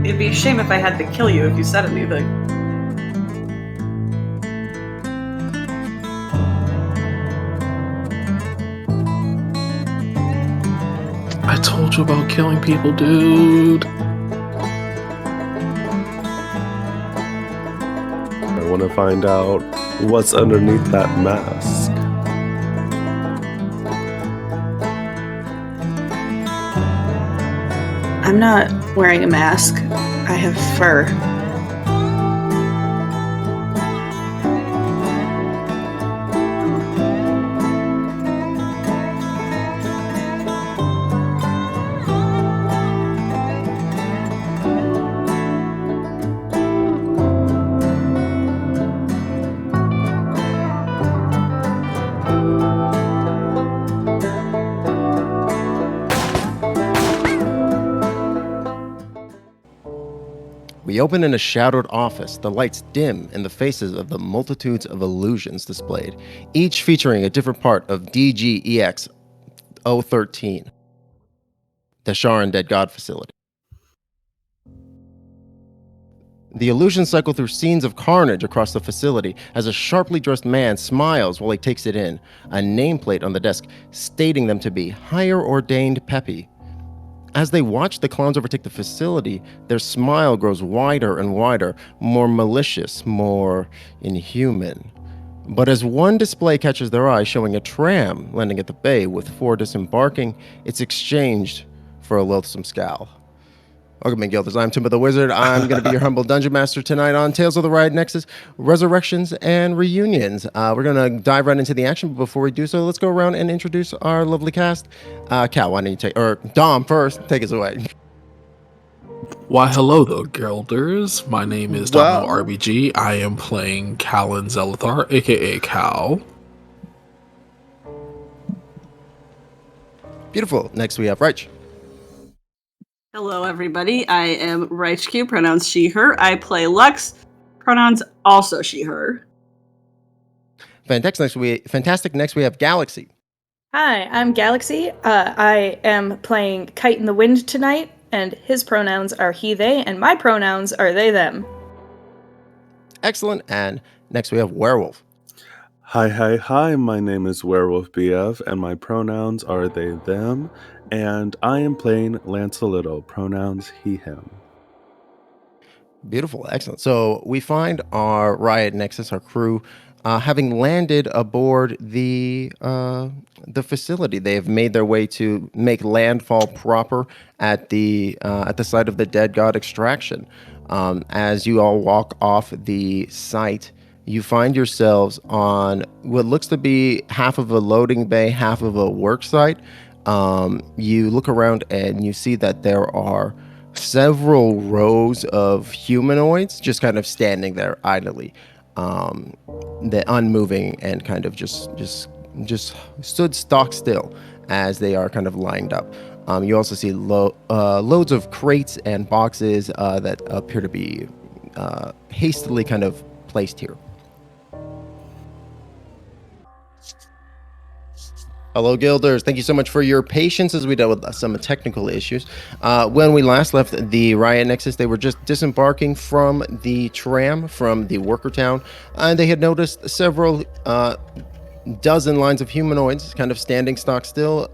It'd be a shame if I had to kill you if you said anything. I told you about killing people, dude. I want to find out what's underneath that mask. I'm not wearing a mask. I have fur. We open in a shadowed office, the lights dim in the faces of the multitudes of illusions displayed, each featuring a different part of DGEX 013, the Sharon Dead God facility. The illusions cycle through scenes of carnage across the facility as a sharply dressed man smiles while he takes it in, a nameplate on the desk stating them to be Higher Ordained Peppy. As they watch the clowns overtake the facility, their smile grows wider and wider, more malicious, more inhuman. But as one display catches their eye, showing a tram landing at the bay with 4 disembarking, it's exchanged for a loathsome scowl. Welcome in, Guilders. I'm Timber the Wizard. I'm going to be your humble dungeon master tonight on Tales of the Riot Nexus, Resurrections, and Reunions. We're going to dive right into the action, but before we do so, let's go around and introduce our lovely cast. Cal, why don't you take, or Dom first, take us away. Why, hello, though, Guilders. My name is Domino RBG. I am playing Callan Zelithar, aka Cal. Beautiful. Next, we have Reich. Hello, everybody. I am Reichq, pronouns she, her. I play Lux, pronouns also she, her. Fantastic. Next, we have Galaxy. Hi, I'm Galaxy. I am playing Kite in the Wind tonight, and his pronouns are he, they, and my pronouns are they, them. Excellent. And next, we have Werewolf. Hi, my name is Werewolf BF, and my pronouns are they, them, and I am playing Lancelotto, pronouns he, him. Beautiful. Excellent. So we find our Riot Nexus, our crew, having landed aboard the facility. They have made their way to make landfall proper at the site of the Dead God extraction. As you all walk off the site, you find yourselves on what looks to be half of a loading bay, half of a work site. You look around and you see that there are several rows of humanoids just kind of standing there idly, the unmoving and kind of just stood stock still as they are kind of lined up. You also see loads of crates and boxes that appear to be hastily kind of placed here. Hello, Guilders. Thank you so much for your patience as we dealt with some technical issues. When we last left the Riot Nexus, they were just disembarking from the tram from the worker town, and they had noticed several dozen lines of humanoids kind of standing stock still,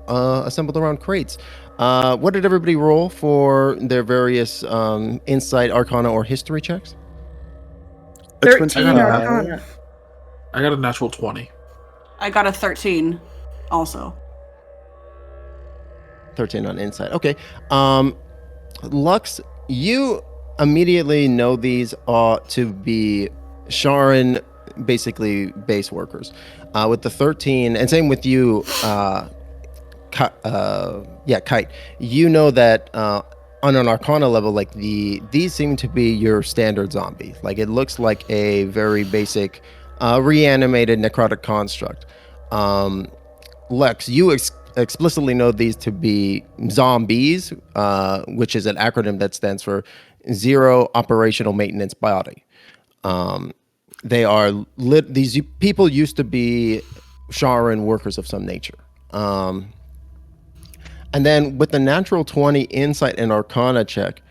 assembled around crates. What did everybody roll for their various insight, arcana, or history checks? 13 arcana. I got a natural 20. I got a 13 also. 13 on insight. Okay. Lux, you immediately know these ought to be Sharon, basically base workers. With the 13, and same with you, Kite. You know that on an Arcana level, like these seem to be your standard zombie. Like it looks like a very basic reanimated necrotic construct. Lex, you explicitly know these to be zombies, which is an acronym that stands for Zero Operational Maintenance Body. They are these people used to be Sharon workers of some nature. And then with the natural 20 insight and arcana check,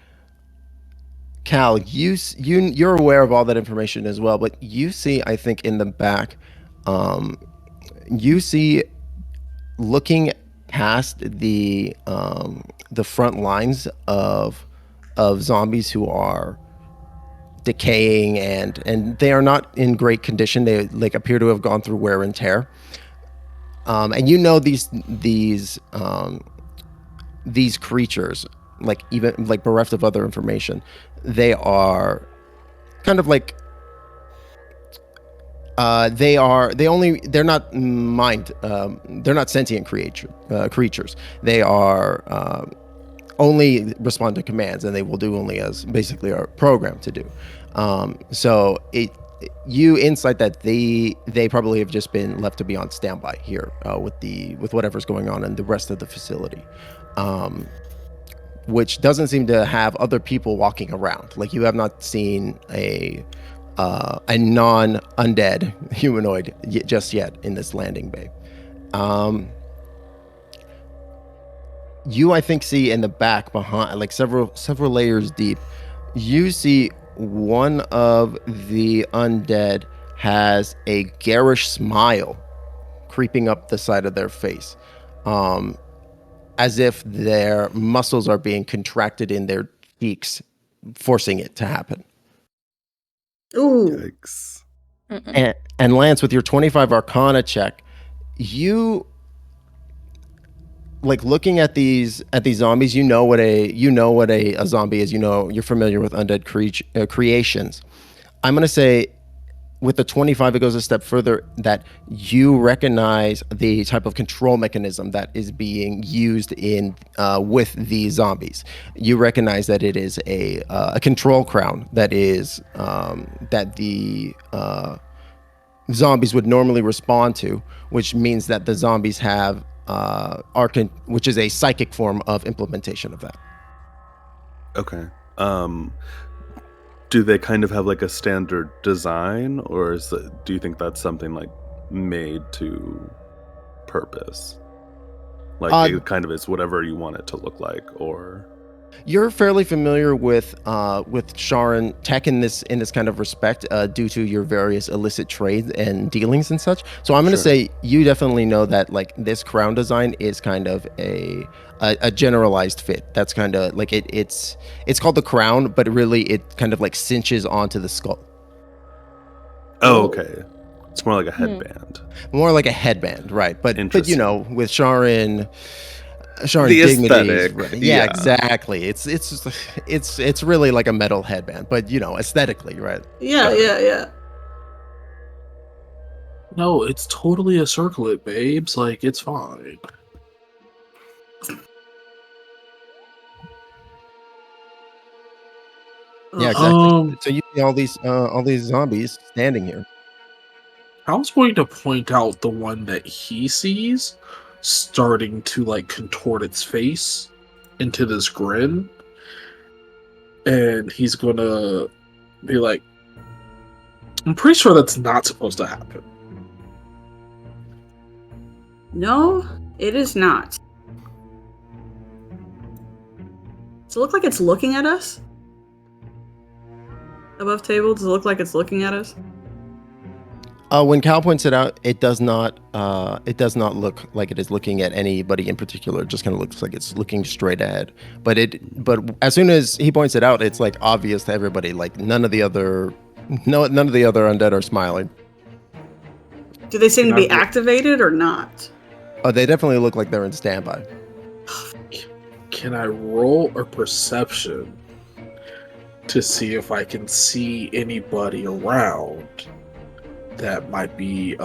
Cal, you're aware of all that information as well, but you see, I think, in the back, you see, looking past the front lines of zombies who are decaying and they are not in great condition. They like appear to have gone through wear and tear. And you know these creatures, like even like bereft of other information, they are kind of like they're not they're not sentient creatures. They are only respond to commands, and they will do only as basically are programmed to do. So you insight that they probably have just been left to be on standby here with whatever's going on in the rest of the facility, which doesn't seem to have other people walking around. Like, you have not seen a non-undead humanoid just yet in this landing bay. You, I think, see in the back behind, like several layers deep, you see one of the undead has a garish smile creeping up the side of their face, as if their muscles are being contracted in their cheeks, forcing it to happen. Ooh. Yikes. And Lance, with your 25 Arcana check, you, like, looking at these zombies, you know what a zombie is. You know, you're familiar with undead creations. I'm gonna say, with the 25, it goes a step further, that you recognize the type of control mechanism that is being used in with the zombies. You recognize that it is a control crown that is that the zombies would normally respond to, which means that the zombies have which is a psychic form of implementation of that. Okay. Do they kind of have like a standard design, or do you think that's something like made to purpose? Like it kind of is whatever you want it to look like, or... You're fairly familiar with Sharon tech in this kind of respect, due to your various illicit trades and dealings and such. So I'm going to say you definitely know that, like, this crown design is kind of a generalized fit. That's kind of like it's called the crown, but really it kind of like cinches onto the skull. Oh, okay. It's more like a headband. More like a headband, right? But you know, with Sharon the aesthetic. Yeah, exactly. It's really like a metal headband, but you know, aesthetically, right? Yeah. No, it's totally a circlet, babes. Like, it's fine. Yeah, exactly. So you see all these zombies standing here. I was going to point out the one that he sees starting to, like, contort its face into this grin, and he's gonna be like, I'm pretty sure that's not supposed to happen. No, it is not. Does it look like it's looking at us? Above table, does it look like it's looking at us? When Cal points it out, it does not look like it is looking at anybody in particular. It just kind of looks like it's looking straight ahead. But as soon as he points it out, it's like obvious to everybody. Like none of the other undead are smiling. Do they seem to be activated or not? Oh, they definitely look like they're in standby. Can I roll a perception to see if I can see anybody around that might be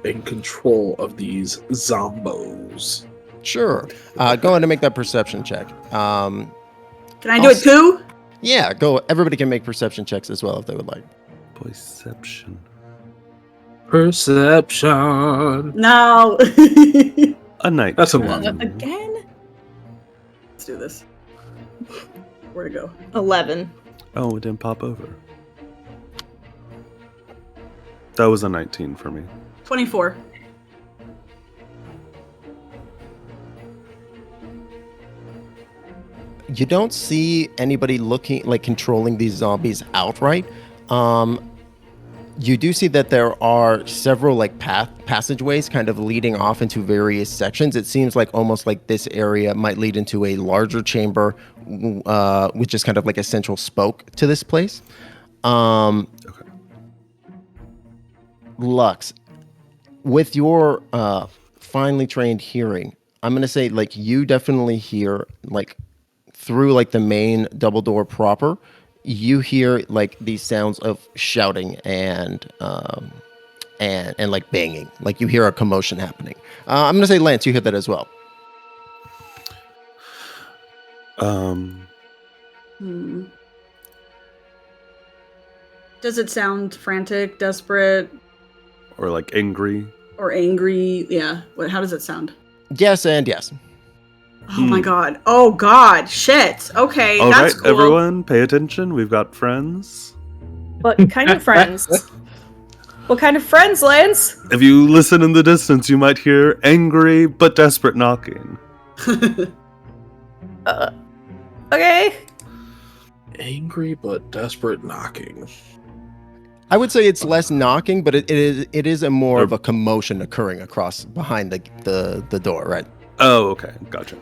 in control of these zombos? Sure. Go ahead and make that perception check. Can I do it too? Yeah, go. Everybody can make perception checks as well if they would like. Perception. No. A night. That's a lot. Again? Let's do this. Where'd it go? 11. Oh, it didn't pop over. That was a 19 for me. 24. You don't see anybody controlling these zombies outright. You do see that there are several passageways kind of leading off into various sections. It seems like almost like this area might lead into a larger chamber, which is kind of like a central spoke to this place. Okay. Lux, with your finely trained hearing, I'm going to say you definitely hear through the main double door proper. You hear these sounds of shouting and banging. You hear a commotion happening. I'm gonna say, Lance, you hear that as well. Does it sound frantic, desperate, or angry? Or angry? Yeah. How does it sound? Yes and yes. Oh my god. Oh god. Shit. Okay. All that's right, cool. everyone, pay attention. We've got friends. What kind of friends? What kind of friends, Lance? If you listen in the distance, you might hear angry but desperate knocking. Okay. Angry but desperate knocking. I would say it's less knocking, but it is a more of a commotion occurring behind the door, right? Oh, okay, gotcha.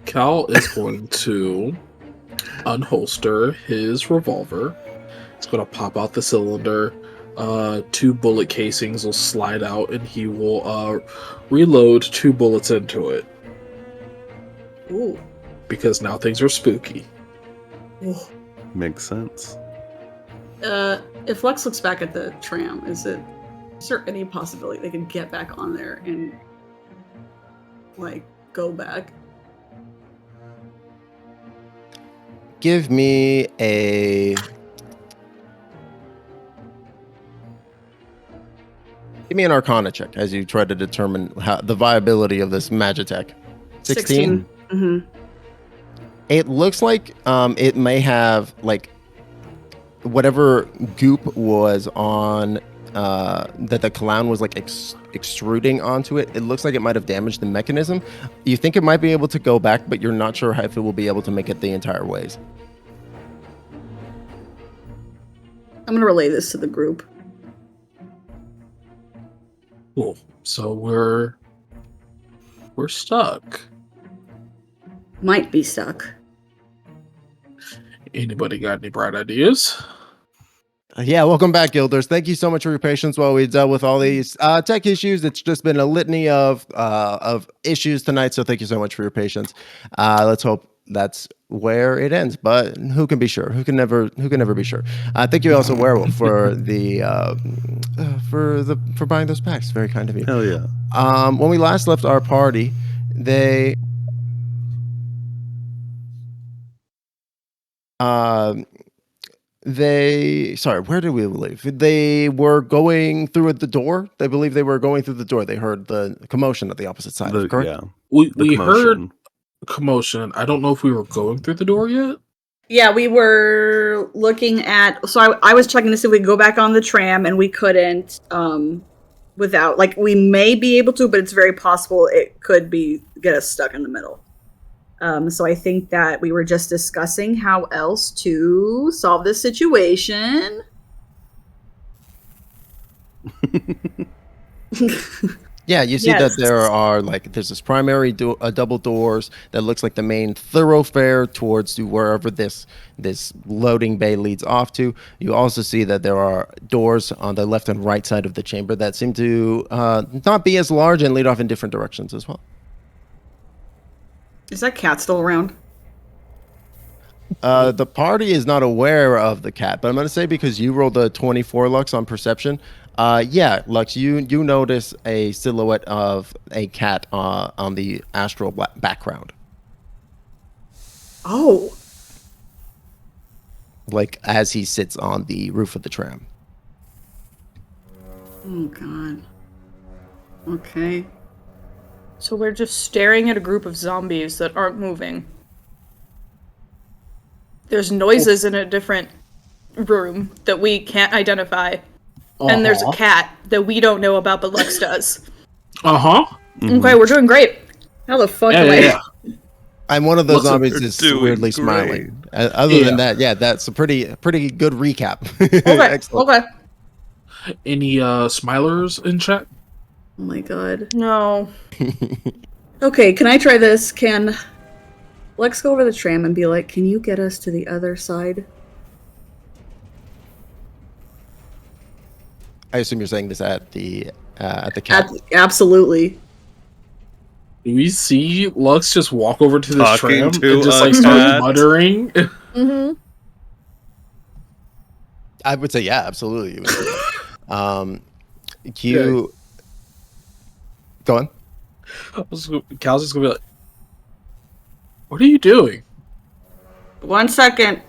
Cal is going to unholster his revolver. He's going to pop out the cylinder. 2 bullet casings will slide out, and he will reload 2 bullets into it. Ooh. Because now things are spooky. Ooh. Makes sense. If Lux looks back at the tram, is there any possibility they could get back on there and go back? Give me an Arcana check as you try to determine the viability of this Magitech. 16? Mm-hmm. It looks like it may have whatever goop was on that the clown was extruding onto it. It looks like it might have damaged the mechanism. You think it might be able to go back, but you're not sure if it will be able to make it the entire ways. I'm gonna relay this to the group. Cool. So we're stuck. Might be stuck. Anybody got any bright ideas? Yeah, welcome back, Guilders. Thank you so much for your patience while we dealt with all these tech issues. It's just been a litany of issues tonight, so thank you so much for your patience. Let's hope that's where it ends, but who can be sure? Who can never be sure? Thank you also, Werewolf, for for buying those packs. Very kind of you. Hell yeah. When we last left our party, where did we leave? They were going through the door. They believe they were going through the door. They heard the commotion at the opposite side, correct? Yeah. We heard commotion. I don't know if we were going through the door yet. Yeah, we were looking at... So I was checking to see if we could go back on the tram, and we couldn't without... we may be able to, but it's very possible it could get us stuck in the middle. So I think that we were just discussing how else to solve this situation. Yeah, you see that there are there's this primary double doors that looks like the main thoroughfare towards wherever this loading bay leads off to. You also see that there are doors on the left and right side of the chamber that seem to not be as large and lead off in different directions as well. Is that cat still around? The party is not aware of the cat, but I'm going to say because you rolled a 24, Lux, on perception. Yeah, Lux, you notice a silhouette of a cat on the astral background. Oh. As he sits on the roof of the tram. Oh, God. Okay. So we're just staring at a group of zombies that aren't moving. There's noises in a different room that we can't identify. And there's a cat that we don't know about, but Lux does. Uh-huh. Mm-hmm. Okay, we're doing great. How the fuck Yeah. I'm one of those Those zombies are that's doing weirdly great. smiling. Other than that, yeah, that's a pretty good recap. Okay. Excellent. Okay. Any smilers in chat? Oh my god. No. Okay, can I try this? Can Lex go over the tram and be like, can you get us to the other side? I assume you're saying this at the cat. Absolutely. Do we see Lux just walk over to this Talking tram to and just a like start cat. muttering? Mm-hmm. I would say yeah, absolutely. You would do that. You go on. Cal's just gonna be like, "What are you doing? 1 second.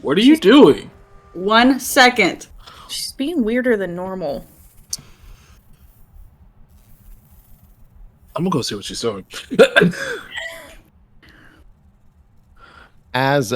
What are you doing?" 1 second. She's being weirder than normal. I'm gonna go see what she's doing. As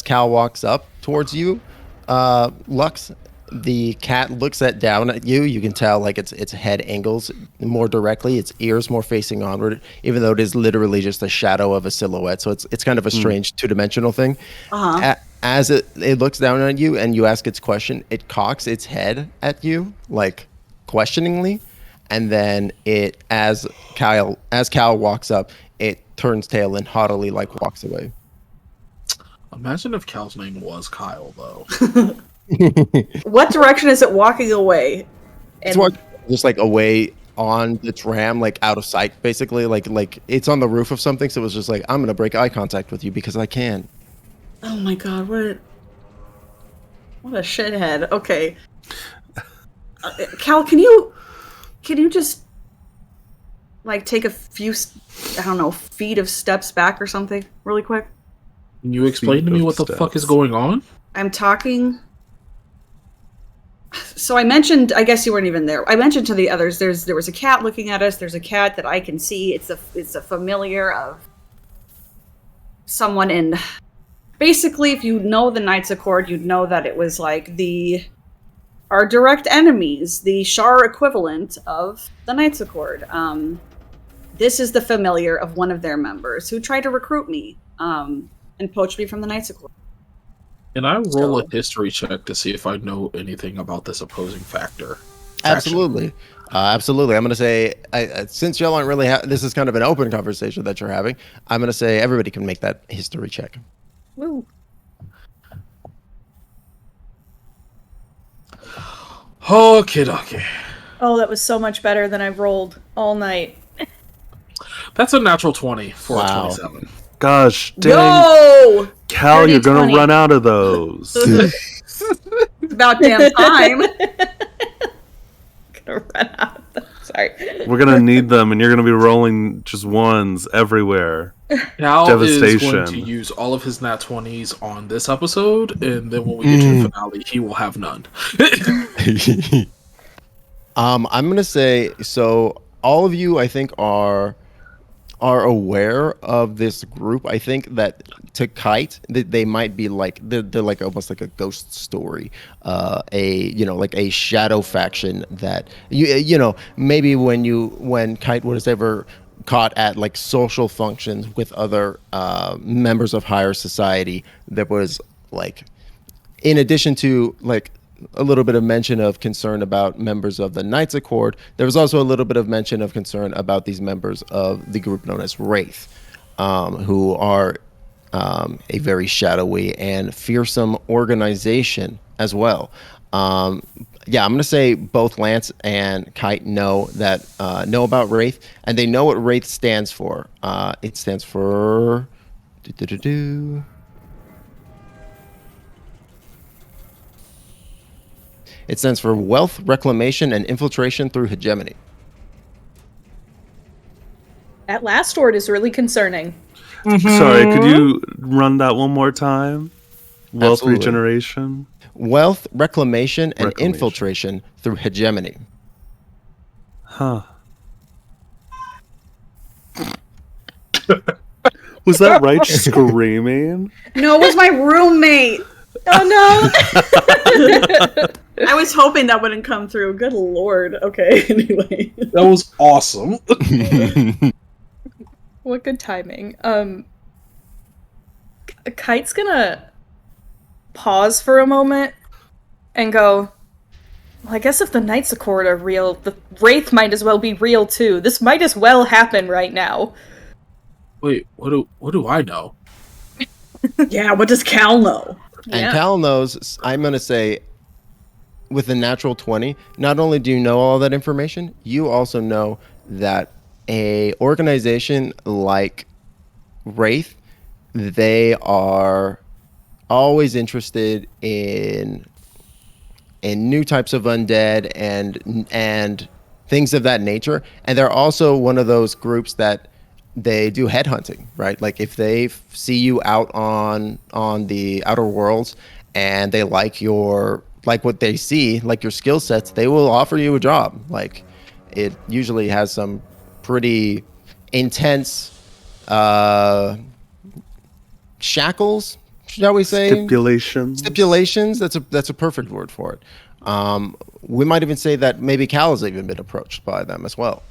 Cal walks up towards you, Lux, the cat looks down at you. You can tell like its head angles more directly, its ears more facing onward, even though it is literally just a shadow of a silhouette. So it's kind of a strange two-dimensional thing. Uh-huh. As it looks down at you and you ask its question, it cocks its head at you like questioningly, and then as Cal walks up, it turns tail and haughtily like walks away. Imagine if Cal's name was Kyle, though. What direction is it walking away? It's walking just like away on the tram, like out of sight, basically. Like it's on the roof of something, so it was just like, I'm gonna break eye contact with you because I can. Oh my god, what a shithead. Okay. Cal, can you just like take a few, I don't know, feet of steps back or something really quick? Can you explain to me what the fuck is going on? I'm talking. So I mentioned, I guess you weren't even there. I mentioned to the others, there was a cat looking at us. There's a cat that I can see. It's a familiar of someone in. Basically, if you know the Knights Accord, you'd know that it was like our direct enemies, the Shar equivalent of the Knights Accord. This is the familiar of one of their members who tried to recruit me and poach me from the Knights Accord. Can I roll a history check to see if I know anything about this opposing factor? Absolutely. Absolutely. I'm going to say, since y'all aren't really, this is kind of an open conversation that you're having, I'm going to say everybody can make that history check. Woo. Okay. Oh, that was so much better than I've rolled all night. That's a natural 20 for a Wow. 27. Gosh dang. Yo! Cal, you're going 30-20. to run out of those. It's about damn time. Gonna run out of them. Sorry. We're going to need them, and you're going to be rolling just ones everywhere. Cal is Devastation. going to use all of his nat 20s on this episode, and then when we get to the finale, he will have none. I'm going to say, so all of you, I think, are aware of this group. I think that to Kite, they might be like they're like almost like a ghost story, like a shadow faction that you know maybe when Kite was ever caught at like social functions with other members of higher society, there was like, in addition to like a little bit of mention of concern about members of the Knights Accord, there was also a little bit of mention of concern about these members of the group known as Wraith, who are a very shadowy and fearsome organization as well. I'm going to say both Lance and Kite know about Wraith, and they know what Wraith stands for. It stands for... It stands for Wealth, Reclamation, and Infiltration through Hegemony. That last word is really concerning. Sorry, could you run that one more time? Wealth Absolutely. regeneration? Wealth, Reclamation, and Infiltration through Hegemony. Huh. Was that right screaming? No, it was my roommate. Oh no! I was hoping that wouldn't come through. Good lord. Okay, anyway. That was awesome. What good timing. Kite's gonna pause for a moment and go, well, I guess if the Knights Accord are real, the Wraith might as well be real too. This might as well happen right now. Wait, what do I know? Yeah, what does Cal know? And Yeah. Cal knows, I'm going to say, with a natural 20, not only do you know all that information, you also know that a organization like Wraith, they are always interested in new types of undead and things of that nature. And they're also one of those groups that they do headhunting, right? Like if they see you out on the outer worlds and they like what they see, like your skill sets, they will offer you a job. Like it usually has some pretty intense shackles, shall we say? Stipulations. That's a perfect word for it. We might even say that maybe Cal has even been approached by them as well.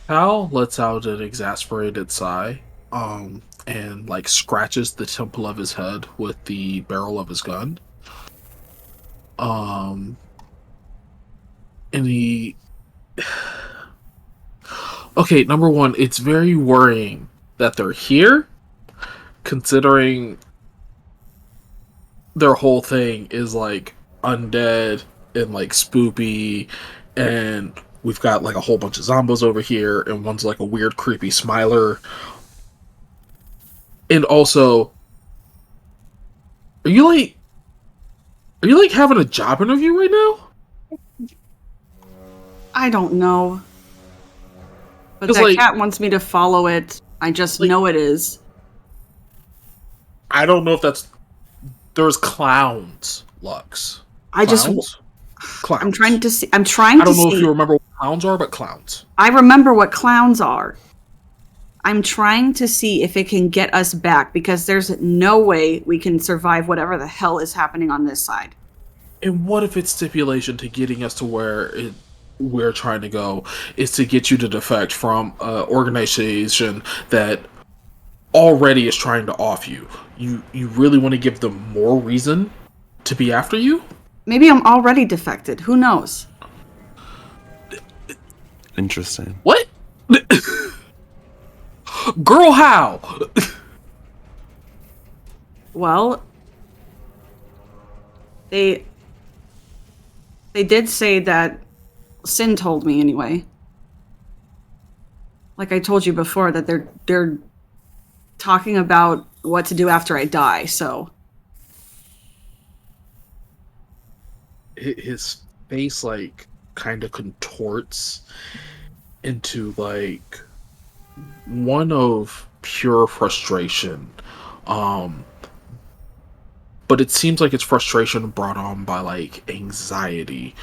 Cal lets out an exasperated sigh, and like scratches the temple of his head with the barrel of his gun. And he okay, number one, it's very worrying that they're here, considering their whole thing is like undead and like spoopy, and we've got like a whole bunch of zombos over here, and one's like a weird, creepy smiler. And also, are you like having a job interview right now? I don't know. But 'Cause, that like, cat wants me to follow it. I just know it is. I don't know if that's. There's clowns, Lux. Clowns? Clowns. I'm trying to see. I don't know if you remember what clowns are, but clowns. I remember what clowns are. I'm trying to see if it can get us back, because there's no way we can survive whatever the hell is happening on this side. And what if it's stipulation to getting us to where we're trying to go is to get you to defect from an organization that already is trying to off you? You really want to give them more reason to be after you? Maybe I'm already defected. Who knows? Interesting. What? Girl, how? Well, they did say that. Sin told me anyway. Like I told you before, that they're talking about what to do after I die. So His face like kind of contorts into like one of pure frustration. But it seems like it's frustration brought on by like anxiety.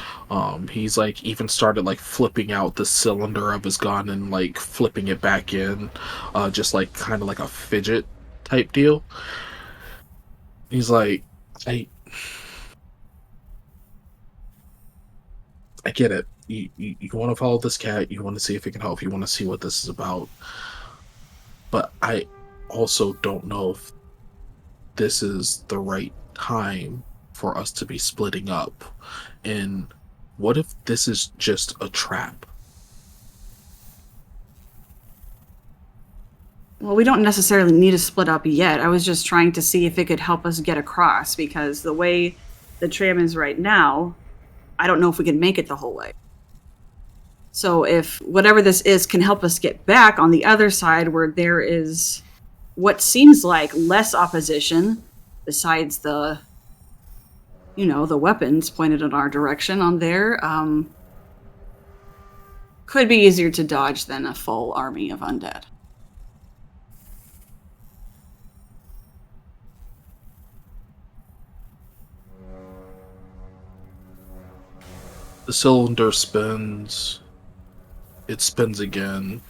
He's like even started like flipping out the cylinder of his gun and like flipping it back in, just like kind of like a fidget type deal. He's like, I get it. You want to follow this cat. You want to see if it can help. You want to see what this is about. But I also don't know if this is the right time for us to be splitting up. And what if this is just a trap? well, we don't necessarily need to split up yet. I was just trying to see if it could help us get across, because the way the tram is right now, I don't know if we can make it the whole way. So if whatever this is can help us get back on the other side, where there is what seems like less opposition, besides the weapons pointed in our direction on there, could be easier to dodge than a full army of undead. The cylinder spins. It spins again.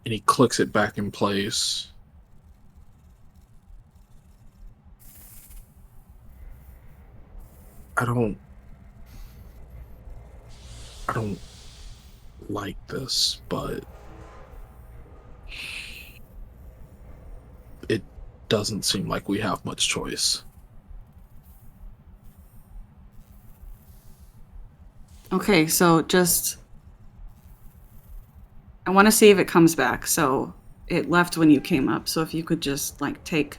And he clicks it back in place. I don't like this, but it doesn't seem like we have much choice. Okay, so just... I want to see if it comes back. So it left when you came up. So if you could just, like, take...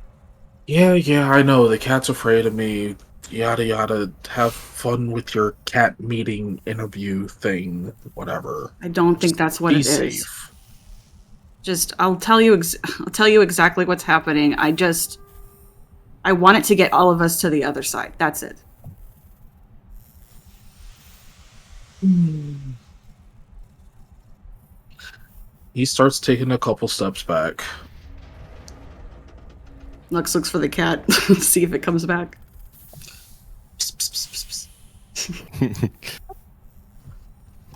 Yeah, I know. The cat's afraid of me. Yada, yada. Have fun with your cat meeting interview thing. Whatever. I don't think that's what Be it is. safe. Just, I'll tell you exactly what's happening. I want it to get all of us to the other side. That's it. He starts taking a couple steps back. Lux looks for the cat. See if it comes back.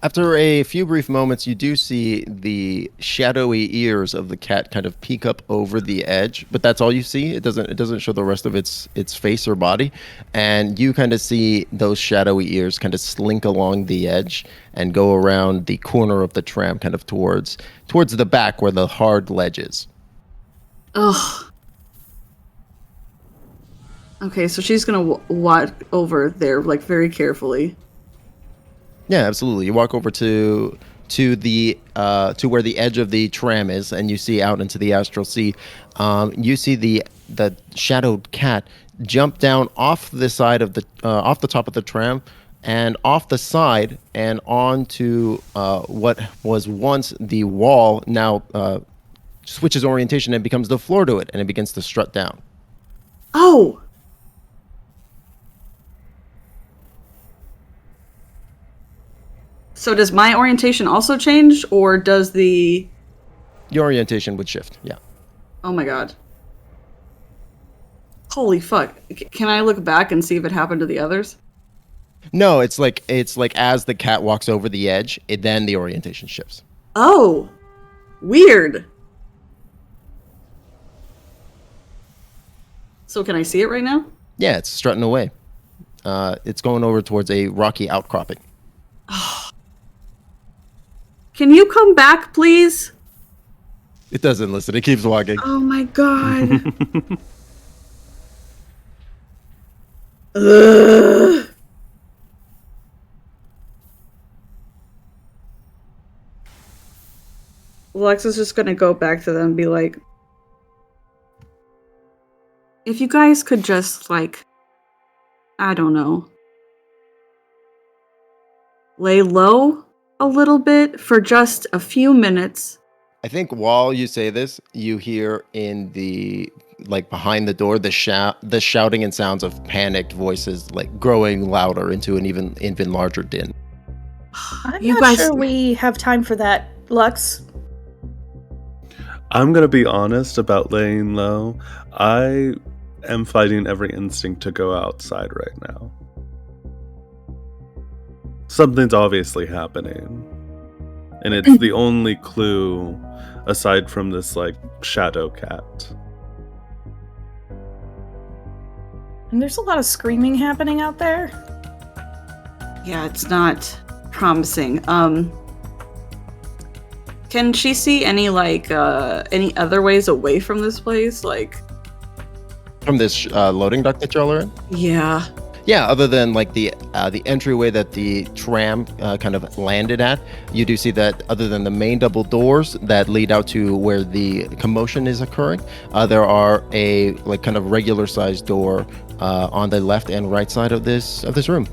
After a few brief moments, you do see the shadowy ears of the cat kind of peek up over the edge, but that's all you see. It doesn't show the rest of its face or body, and you kind of see those shadowy ears kind of slink along the edge and go around the corner of the tram, kind of towards the back where the hard ledge is. Ugh. Okay, so she's gonna walk over there, like, very carefully. Yeah, absolutely. You walk over to where the edge of the tram is, and you see out into the astral sea. You see the shadowed cat jump down off the side of the off the top of the tram, and off the side and onto what was once the wall. Now switches orientation and becomes the floor to it, and it begins to strut down. Oh! So does my orientation also change, or does the... Your orientation would shift, yeah. Oh my god. Holy fuck. Can I look back and see if it happened to the others? No, it's like as the cat walks over the edge, then the orientation shifts. Oh! Weird. So can I see it right now? Yeah, it's strutting away. It's going over towards a rocky outcropping. Can you come back, please? It doesn't listen. It keeps walking. Oh my god. Ugh. Alexa's just gonna go back to them and be like, if you guys could just, like, I don't know, lay low a little bit for just a few minutes. I think while you say this, you hear in the, like, behind the door, the shouting and sounds of panicked voices, like, growing louder into an even larger din. I'm You not guys- sure we have time for that, Lux. I'm gonna be honest about laying low. I am fighting every instinct to go outside right now. Something's obviously happening. And it's the only clue aside from this, like, shadow cat. And there's a lot of screaming happening out there. Yeah, it's not promising. Can she see any, like, any other ways away from this place? Like, From this loading dock that y'all are in? yeah. Yeah, other than, like, the entryway that the tram kind of landed at, you do see that other than the main double doors that lead out to where the commotion is occurring, there are a, like, kind of regular sized door on the left and right side of this room.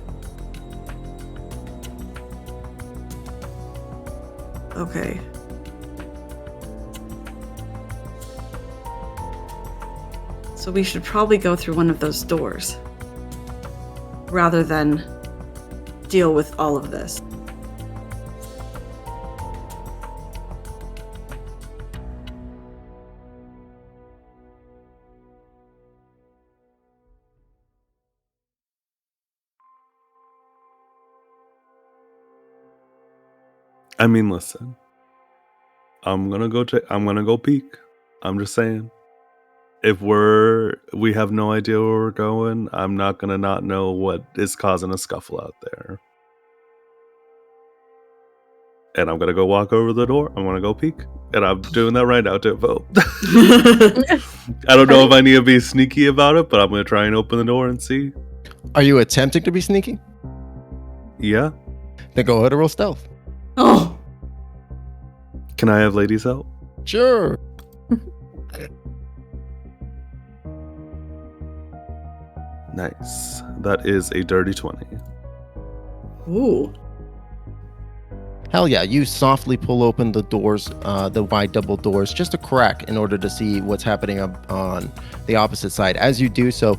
Okay. So we should probably go through one of those doors, rather than deal with all of this. I mean, listen. I'm gonna go peek. I'm just saying. If we have no idea where we're going, I'm not gonna not know what is causing a scuffle out there. and I'm gonna go walk over the door. I'm gonna go peek, and I'm doing that right now, Timbo. I don't know if I need to be sneaky about it, but I'm gonna try and open the door and see. Are you attempting to be sneaky? Yeah. Then go ahead and roll stealth. Oh, Can I have ladies help? Sure. Nice. That is a dirty 20. ooh. Hell yeah, you softly pull open the doors, the wide double doors, just a crack in order to see what's happening up on the opposite side. As you do so,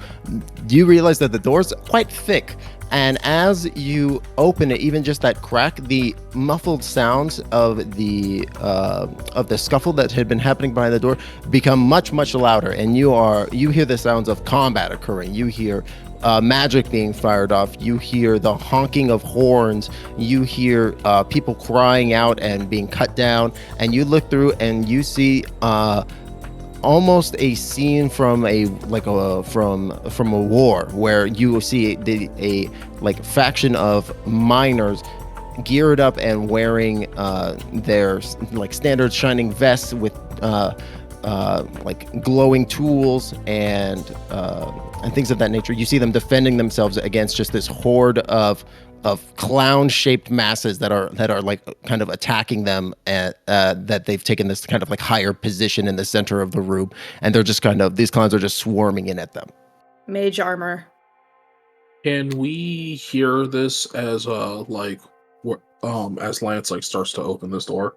you realize that the door's quite thick. And as you open it, even just that crack, the muffled sounds of the scuffle that had been happening behind the door become much, much louder. And you hear the sounds of combat occurring. You hear magic being fired off. You hear the honking of horns. You hear people crying out and being cut down. And you look through and you see almost a scene from a war, where you see a faction of miners geared up and wearing their standard shining vests with glowing tools and things of that nature. You see them defending themselves against just this horde of clown-shaped masses that are kind of attacking them, and that they've taken this kind of higher position in the center of the room, and they're just these clowns are just swarming in at them. Mage armor. Can we hear this as as Lance starts to open this door?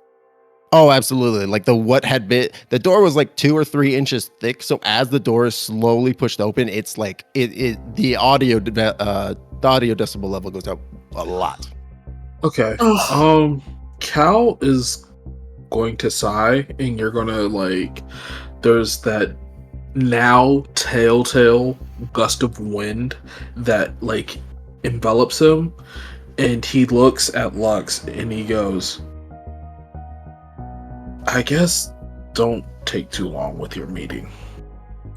Oh, absolutely. The door was 2 or 3 inches thick, so as the door is slowly pushed open, it's the audio decibel level goes up a lot. Okay. Cal is going to sigh, and you're gonna there's that now telltale gust of wind that envelops him, and he looks at Lux and he goes, I guess don't take too long with your meeting.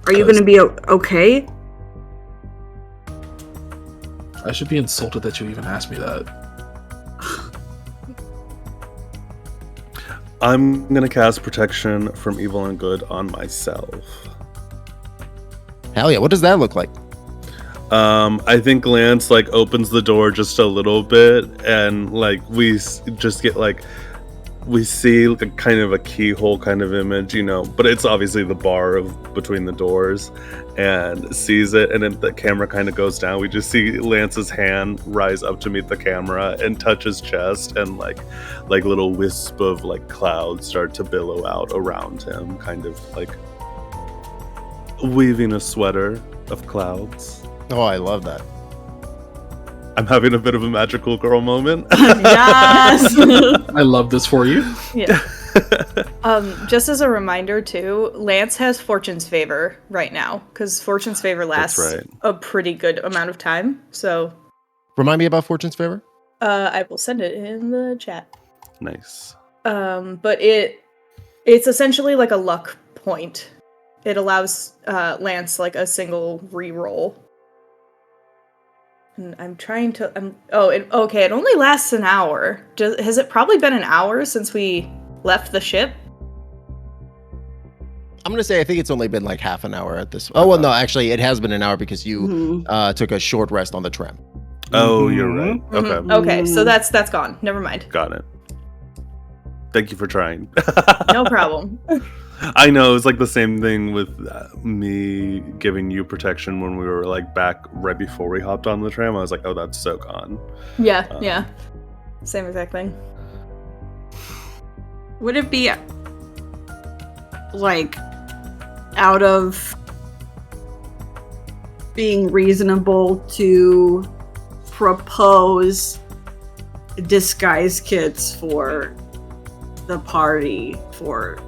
Are you going to be okay? I should be insulted that you even asked me that. I'm gonna cast protection from evil and good on myself. Hell yeah, what does that look like? I think Lance opens the door just a little bit, and we just get we see kind of a keyhole kind of image, but it's obviously the bar between the doors, and sees it, and then the camera kind of goes down. We just see Lance's hand rise up to meet the camera and touch his chest, and little wisp of clouds start to billow out around him, kind of weaving a sweater of clouds. Oh, I love that. I'm having a bit of a magical girl moment. Yes. I love this for you. Yeah. Just as a reminder too, Lance has Fortune's favor right now, because Fortune's favor lasts a pretty good amount of time. So, remind me about Fortune's favor. I will send it in the chat. Nice. But it's essentially like a luck point. It allows Lance a single reroll. And I'm trying to. It only lasts an hour. Has it probably been an hour since we left the ship? I'm gonna say I think it's only been half an hour at this. Oh well, no, actually, it has been an hour because you took a short rest on the tram. Oh, you're right. Okay. Mm-hmm. Okay, so that's gone. Never mind. Got it. Thank you for trying. No problem. I know, it's the same thing with me giving you protection when we were back right before we hopped on the tram. I was oh, that's so gone. Yeah. Same exact thing. Would it be out of being reasonable to propose disguise kits for the party for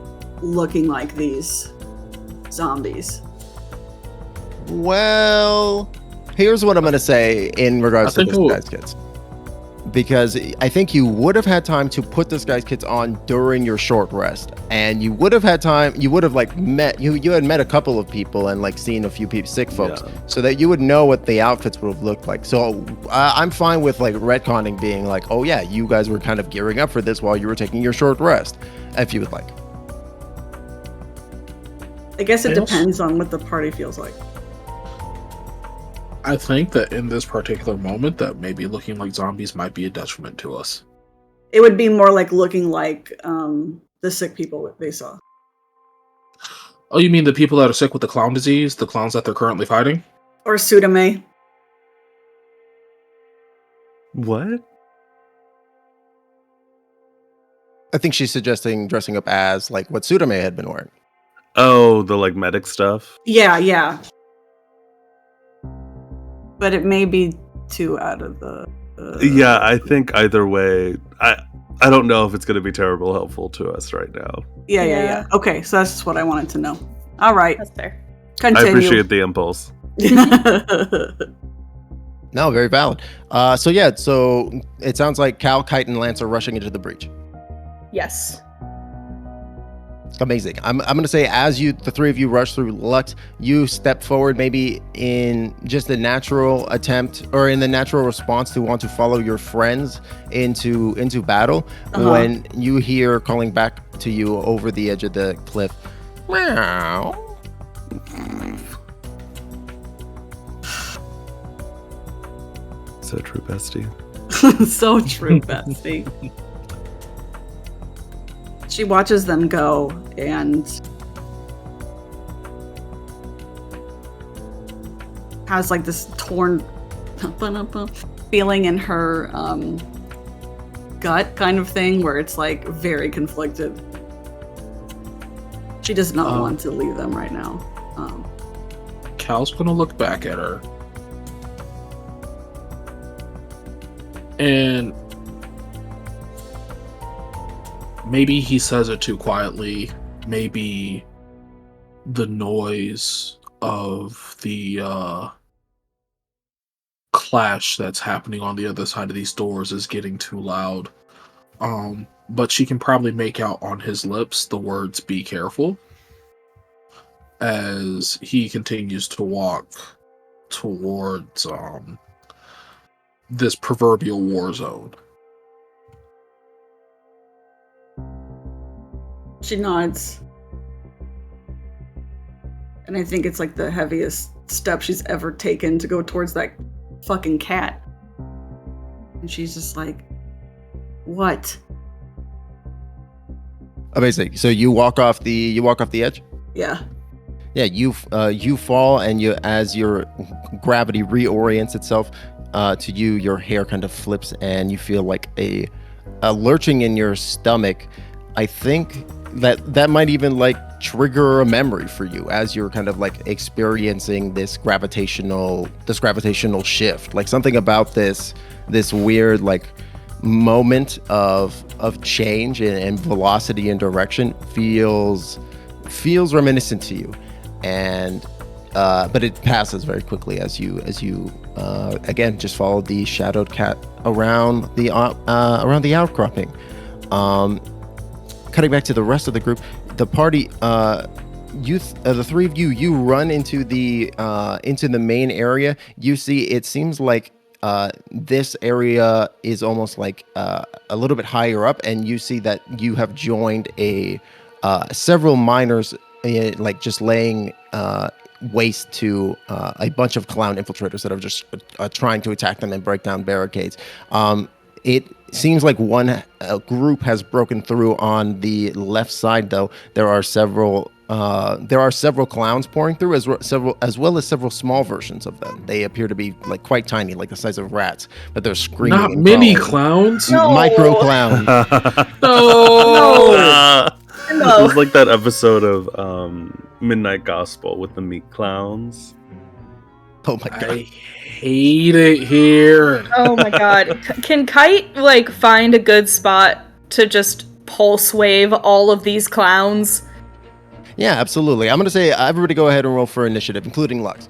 looking like these zombies? Well, here's what I'm going to say in regards to disguise kits. because I think you would have had time to put disguise kits on during your short rest, and you would have had time. You would have like met you had met a couple of people and like seen a few people, sick folks, so that you would know what the outfits would have looked like. So I'm fine with like retconning being like, oh yeah, you guys were kind of gearing up for this while you were taking your short rest, if you would like. I guess it depends on what the party feels like. I think that in this particular moment, that maybe looking like zombies might be a detriment to us. It would be more like looking like the sick people they saw. Oh, you mean the people that are sick with the clown disease? The clowns that they're currently fighting? Or Sudame. What? I think she's suggesting dressing up as like what Sudame had been wearing. Oh, the like medic stuff? Yeah. But it may be too out of the... Yeah, I think either way, I don't know if it's going to be terribly helpful to us right now. Yeah. Okay, so that's just what I wanted to know. All right. That's fair. Continue. I appreciate the impulse. No, very valid. So it sounds like Cal, Kite, and Lance are rushing into the breach. Yes. Amazing. I'm going to say as the three of you rush through, Lux, you step forward maybe in just a natural attempt or in the natural response to want to follow your friends into battle when you hear calling back to you over the edge of the cliff. Meow. So true, bestie. So true, Betsy. She watches them go and has like this torn feeling in her gut kind of thing where it's like very conflicted. She does not want to leave them right now. Cal's gonna look back at her. And maybe he says it too quietly. Maybe the noise of the clash that's happening on the other side of these doors is getting too loud. But she can probably make out on his lips the words "be careful" as he continues to walk towards this proverbial war zone. She nods. And I think it's like the heaviest step she's ever taken to go towards that fucking cat. And she's just like, what? Amazing. So you walk off the edge? Yeah. Yeah, you fall, and as your gravity reorients itself to you, your hair kind of flips and you feel like a lurching in your stomach. I think that might even like trigger a memory for you as you're kind of like experiencing this gravitational shift. Like something about this weird like moment of change and velocity and direction feels reminiscent to you, and but it passes very quickly as you again just follow the shadowed cat around the outcropping. Cutting back to the rest of the group, the party, the three of you run into the main area. You see, it seems like this area is almost like a little bit higher up, and you see that you have joined several miners, like just laying waste to a bunch of clown infiltrators that are just trying to attack them and break down barricades. It seems like one group has broken through on the left side, though. There are several clowns pouring through, as well as several small versions of them. They appear to be like quite tiny, like the size of rats, but they're screaming. Not and mini crawling. clowns. No. Micro clowns. No. It was like that episode of Midnight Gospel with the meat clowns. Oh my god. I hate it here. Oh my god. Can Kite like find a good spot to just pulse wave all of these clowns? Yeah, absolutely. I'm gonna say everybody go ahead and roll for initiative, including Lux.